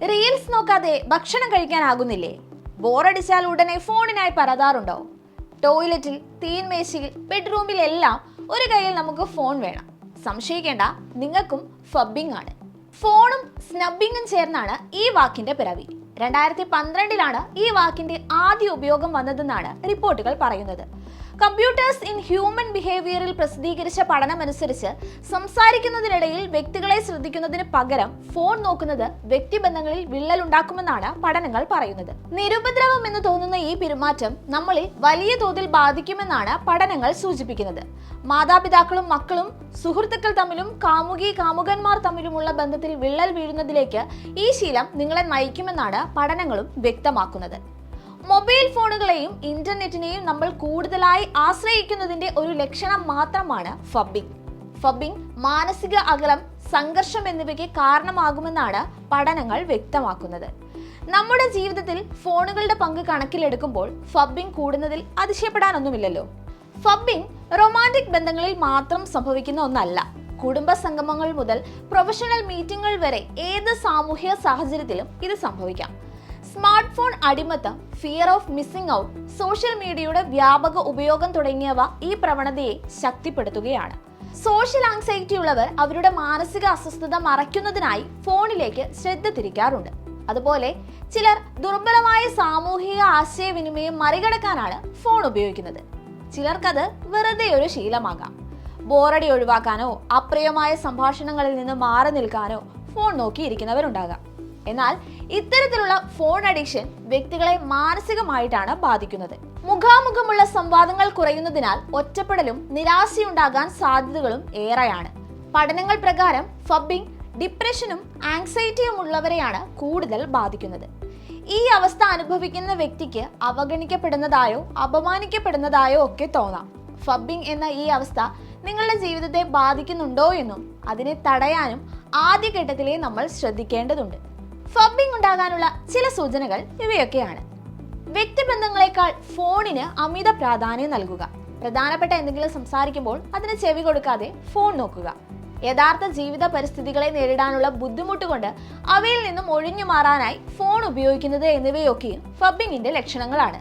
Reels നോക്കാതെ ഭക്ഷണം കഴിക്കാനാകുന്നില്ലേ? ബോറടിച്ചാൽ ഉടനെ ഫോണിനായി പരതാറുണ്ടോ? ടോയ്ലറ്റിൽ, തീൻമേശയിൽ, ബെഡ്റൂമിലെല്ലാം ഒരു കയ്യിൽ നമുക്ക് ഫോൺ വേണം. സംശയിക്കേണ്ട, നിങ്ങൾക്കും ഫബ്ബിംഗ് ആണ്. ഫോണും സ്നബ്ബിങ്ങും ചേർന്നാണ് ഈ വാക്കിന്റെ പിറവി. 2012 ഈ വാക്കിന്റെ ആദ്യ ഉപയോഗം വന്നതെന്നാണ് റിപ്പോർട്ടുകൾ പറയുന്നത്. കമ്പ്യൂട്ടേഴ്സ് ഇൻ ഹ്യൂമൻ ബിഹേവിയറിൽ പ്രസിദ്ധീകരിച്ച പഠനമനുസരിച്ച് സംസാരിക്കുന്നതിനിടയിൽ വ്യക്തികളെ ശ്രദ്ധിക്കുന്നതിന് പകരം ഫോൺ നോക്കുന്നത് വ്യക്തിബന്ധങ്ങളിൽ വിള്ളലുണ്ടാക്കുമെന്നാണ് പഠനങ്ങൾ പറയുന്നത്. നിരുപദ്രവം എന്ന് തോന്നുന്ന ഈ പെരുമാറ്റം നമ്മളിൽ വലിയ തോതിൽ ബാധിക്കുമെന്നാണ് പഠനങ്ങൾ സൂചിപ്പിക്കുന്നത്. മാതാപിതാക്കളും മക്കളും, സുഹൃത്തുക്കൾ തമ്മിലും, കാമുകന്മാർ തമ്മിലുമുള്ള ബന്ധത്തിൽ വിള്ളൽ വീഴുന്നതിലേക്ക് ഈ ശീലം നിങ്ങളെ നയിക്കുമെന്നാണ് പഠനങ്ങളും വ്യക്തമാക്കുന്നത്. മൊബൈൽ ഫോണുകളെയും ഇന്റർനെറ്റിനെയും നമ്മൾ കൂടുതലായി ആശ്രയിക്കുന്നതിന്റെ ഒരു ലക്ഷണം മാത്രമാണ് ഫബ്ബിംഗ്. ഫബ്ബിംഗ് മാനസിക അകലം, സംഘർഷം എന്നിവയ്ക്ക് കാരണമാകുമെന്നാണ് പഠനങ്ങൾ വ്യക്തമാക്കുന്നത്. നമ്മുടെ ജീവിതത്തിൽ ഫോണുകളുടെ പങ്ക് കണക്കിലെടുക്കുമ്പോൾ ഫബ്ബിംഗ് കൂടുന്നതിൽ അതിശയപ്പെടാനൊന്നുമില്ലല്ലോ. ഫബ്ബിംഗ് റൊമാൻറ്റിക് ബന്ധങ്ങളിൽ മാത്രം സംഭവിക്കുന്ന ഒന്നല്ല. കുടുംബ സംഗമങ്ങൾ മുതൽ പ്രൊഫഷണൽ മീറ്റിംഗുകൾ വരെ ഏത് സാമൂഹിക സാഹചര്യത്തിലും ഇത് സംഭവിക്കാം. സ്മാർട്ട് ഫോൺ അടിമത്തം, fear of missing out, social മീഡിയയുടെ വ്യാപക ഉപയോഗം തുടങ്ങിയവ ഈ പ്രവണതയെ ശക്തിപ്പെടുത്തുകയാണ്. സോഷ്യൽ ആങ്സൈറ്റി ഉള്ളവർ അവരുടെ മാനസിക അസ്വസ്ഥത മറയ്ക്കുന്നതിനായി ഫോണിലേക്ക് ശ്രദ്ധ തിരിക്കാറുണ്ട്. അതുപോലെ ചിലർ ദുർബലമായ സാമൂഹിക ആശയവിനിമയം മറികടക്കാനാണ് ഫോൺ ഉപയോഗിക്കുന്നത്. ചിലർക്കത് വെറുതെ ഒരു ശീലമാകാം. ബോറടി ഒഴിവാക്കാനോ അപ്രിയമായ സംഭാഷണങ്ങളിൽ നിന്ന് മാറി നിൽക്കാനോ ഫോൺ നോക്കിയിരിക്കുന്നവരുണ്ടാകാം. എന്നാൽ ഇത്തരത്തിലുള്ള ഫോൺ അഡിക്ഷൻ വ്യക്തികളെ മാനസികമായിട്ടാണ് ബാധിക്കുന്നത്. മുഖാമുഖമുള്ള സംവാദങ്ങൾ കുറയുന്നതിനാൽ ഒറ്റപ്പെടലും നിരാശയുണ്ടാകാൻ സാധ്യതകളും ഏറെയാണ്. പഠനങ്ങൾ പ്രകാരം ഫബ്ബിംഗ് ഡിപ്രഷനും ആങ്സൈറ്റിയും ഉള്ളവരെയാണ് കൂടുതൽ ബാധിക്കുന്നത്. ഈ അവസ്ഥ അനുഭവിക്കുന്ന വ്യക്തിക്ക് അവഗണിക്കപ്പെടുന്നതായോ അപമാനിക്കപ്പെടുന്നതായോ ഒക്കെ തോന്നാം. ഫബ്ബിംഗ് എന്ന ഈ അവസ്ഥ നിങ്ങളുടെ ജീവിതത്തെ ബാധിക്കുന്നുണ്ടോ എന്നും അതിനെ തടയാനും ആദ്യഘട്ടത്തിലേ നമ്മൾ ശ്രദ്ധിക്കേണ്ടതുണ്ട്. ഫബ്ബിംഗ് ഉണ്ടാകാനുള്ള ചില സൂചനകൾ ഇവയൊക്കെയാണ്. വ്യക്തിബന്ധങ്ങളെക്കാൾ ഫോണിന് അമിത പ്രാധാന്യം നൽകുക. പ്രധാനപ്പെട്ട എന്തെങ്കിലും സംസാരിക്കുമ്പോൾ അതിന് ചെവി കൊടുക്കാതെ ഫോൺ നോക്കുക. യഥാർത്ഥ ജീവിത പരിസ്ഥിതികളെ നേരിടാനുള്ള ബുദ്ധിമുട്ട് കൊണ്ട് അവയിൽ നിന്നും ഒഴിഞ്ഞു മാറാനായി ഫോൺ ഉപയോഗിക്കുന്നത് എന്നിവയൊക്കെയും ഫബ്ബിംഗിന്റെ ലക്ഷണങ്ങളാണ്.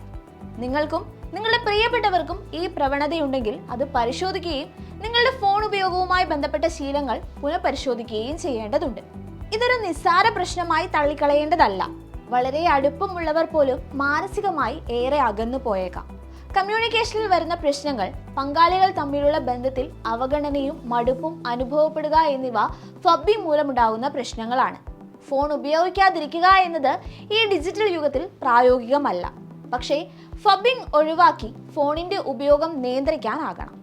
നിങ്ങൾക്കും നിങ്ങളുടെ പ്രിയപ്പെട്ടവർക്കും ഈ പ്രവണതയുണ്ടെങ്കിൽ അത് പരിശോധിക്കുകയും നിങ്ങളുടെ ഫോൺ ഉപയോഗവുമായി ബന്ധപ്പെട്ട ശീലങ്ങൾ പുനഃപരിശോധിക്കുകയും ചെയ്യേണ്ടതുണ്ട്. ഇതൊരു നിസ്സാര പ്രശ്നമായി തള്ളിക്കളയേണ്ടതല്ല. വളരെ അടുപ്പമുള്ളവർ പോലും മാനസികമായി ഏറെ അകന്നു പോയേക്കാം. കമ്മ്യൂണിക്കേഷനിൽ വരുന്ന പ്രശ്നങ്ങൾ, പങ്കാളികൾ തമ്മിലുള്ള ബന്ധത്തിൽ അവഗണനയും മടുപ്പും അനുഭവപ്പെടുക എന്നിവ ഫബ്ബിംഗ് മൂലമുണ്ടാകുന്ന പ്രശ്നങ്ങളാണ്. ഫോൺ ഉപയോഗിക്കാതിരിക്കുക എന്നത് ഈ ഡിജിറ്റൽ യുഗത്തിൽ പ്രായോഗികമല്ല. പക്ഷേ ഫബ്ബിംഗ് ഒഴിവാക്കി ഫോണിന്റെ ഉപയോഗം നിയന്ത്രിക്കാനാകണം.